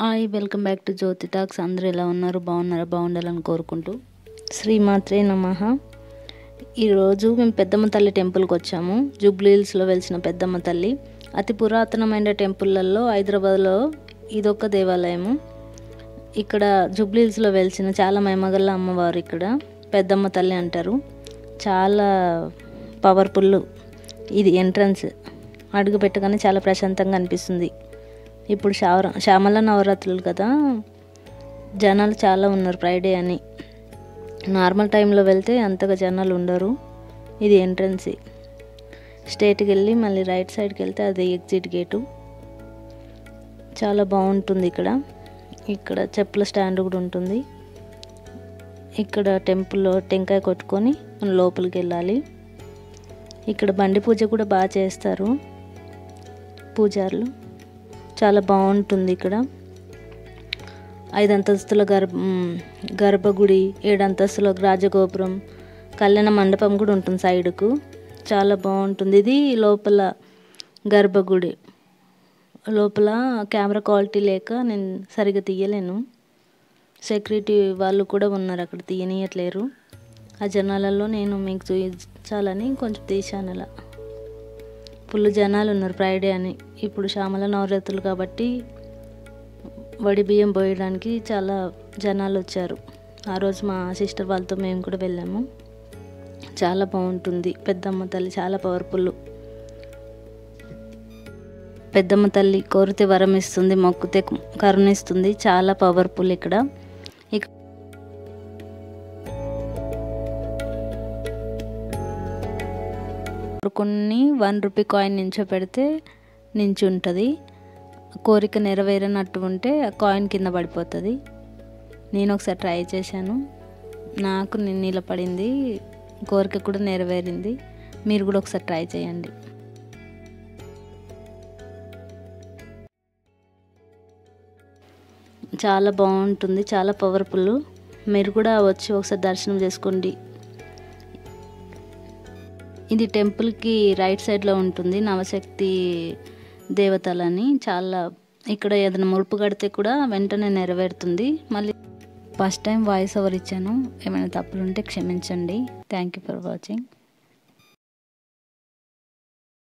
Hi welcome back to Jyothi talks. అందరూ ఎలా ఉన్నారు? బాగున్నారా? బాగుండాలని కోరుకుంటూ శ్రీమాత్రే నమః. ఈరోజు మేము పెద్దమ్మ తల్లి టెంపుల్కి వచ్చాము. జూబ్లీ హిల్స్లో వెలిసిన పెద్దమ్మ తల్లి అతి పురాతనమైన టెంపుల్లలో హైదరాబాద్లో ఇదొక దేవాలయము. ఇక్కడ జూబ్లీ హిల్స్లో వెలిసిన చాలా మహిమగల అమ్మవారు ఇక్కడ పెద్దమ్మ తల్లి అంటారు. చాలా పవర్ఫుల్. ఇది ఎంట్రన్స్ అడుగు పెట్టగానే చాలా ప్రశాంతంగా అనిపిస్తుంది. ఇప్పుడు శ్యామల నవరాత్రులు కదా, జనాలు చాలా ఉన్నారు. ఫ్రైడే అని నార్మల్ టైంలో వెళ్తే అంతగా జనాలు ఉండరు. ఇది ఎంట్రన్స్. స్ట్రైట్కి వెళ్ళి మళ్ళీ రైట్ సైడ్కి వెళ్తే అది ఎగ్జిట్ గేటు. చాలా బాగుంటుంది. ఇక్కడ చెప్పుల స్టాండ్ కూడా ఉంటుంది. ఇక్కడ టెంపుల్లో టెంకాయ కొట్టుకొని మనం లోపలికి వెళ్ళాలి. ఇక్కడ బండి పూజ కూడా బాగా చేస్తారు పూజారులు. చాలా బాగుంటుంది. ఇక్కడ 5 అంతస్తుల గర్భగుడి, 7 అంతస్తుల రాజగోపురం, కళ్యాణ మండపం కూడా ఉంటుంది సైడ్కు. చాలా బాగుంటుంది. ఇది లోపల గర్భగుడి. లోపల కెమెరా క్వాలిటీ లేక నేను సరిగ్గా తీయలేను. సెక్యూరిటీ వాళ్ళు కూడా ఉన్నారు అక్కడ, తీయనీయట్లేరు. ఆ జనాలలో నేను మీకు చూపించాలని కొంచెం తీశాను. అలా ఫుల్ జనాలు ఉన్నారు ఫ్రైడే అని. ఇప్పుడు శ్యామల నవరాత్రులు కాబట్టి వడి బియ్యం పోయడానికి చాలా జనాలు వచ్చారు. ఆ రోజు మా సిస్టర్ వాళ్ళతో మేము కూడా వెళ్ళాము. చాలా బాగుంటుంది. పెద్దమ్మ తల్లి చాలా పవర్ఫుల్. పెద్దమ్మ తల్లి కోరితే వరం ఇస్తుంది, మొక్కుతే కరుణిస్తుంది. చాలా పవర్ఫుల్. ఇక్కడ కొన్ని 1 రూపీ కాయిన్ నించో పెడితే నించి ఉంటుంది. కోరిక నెరవేరనట్టు ఉంటే ఆ కాయిన్ కింద పడిపోతుంది. నేను ఒకసారి ట్రై చేశాను, నాకు నిలబడింది. కోరిక కూడా నెరవేరింది. మీరు కూడా ఒకసారి ట్రై చేయండి. చాలా బాగుంటుంది, చాలా పవర్ఫుల్. మీరు కూడా వచ్చి ఒకసారి దర్శనం చేసుకోండి. ఇది టెంపుల్కి రైట్ సైడ్లో ఉంటుంది. నవశక్తి దేవతలని చాలా. ఇక్కడ ఏదైనా ముడుపు కడితే కూడా వెంటనే నెరవేరుతుంది. మళ్ళీ ఫస్ట్ టైం వాయిస్ ఓవర్ ఇచ్చాను. ఏమైనా తప్పులు ఉంటే క్షమించండి. Thank you for watching.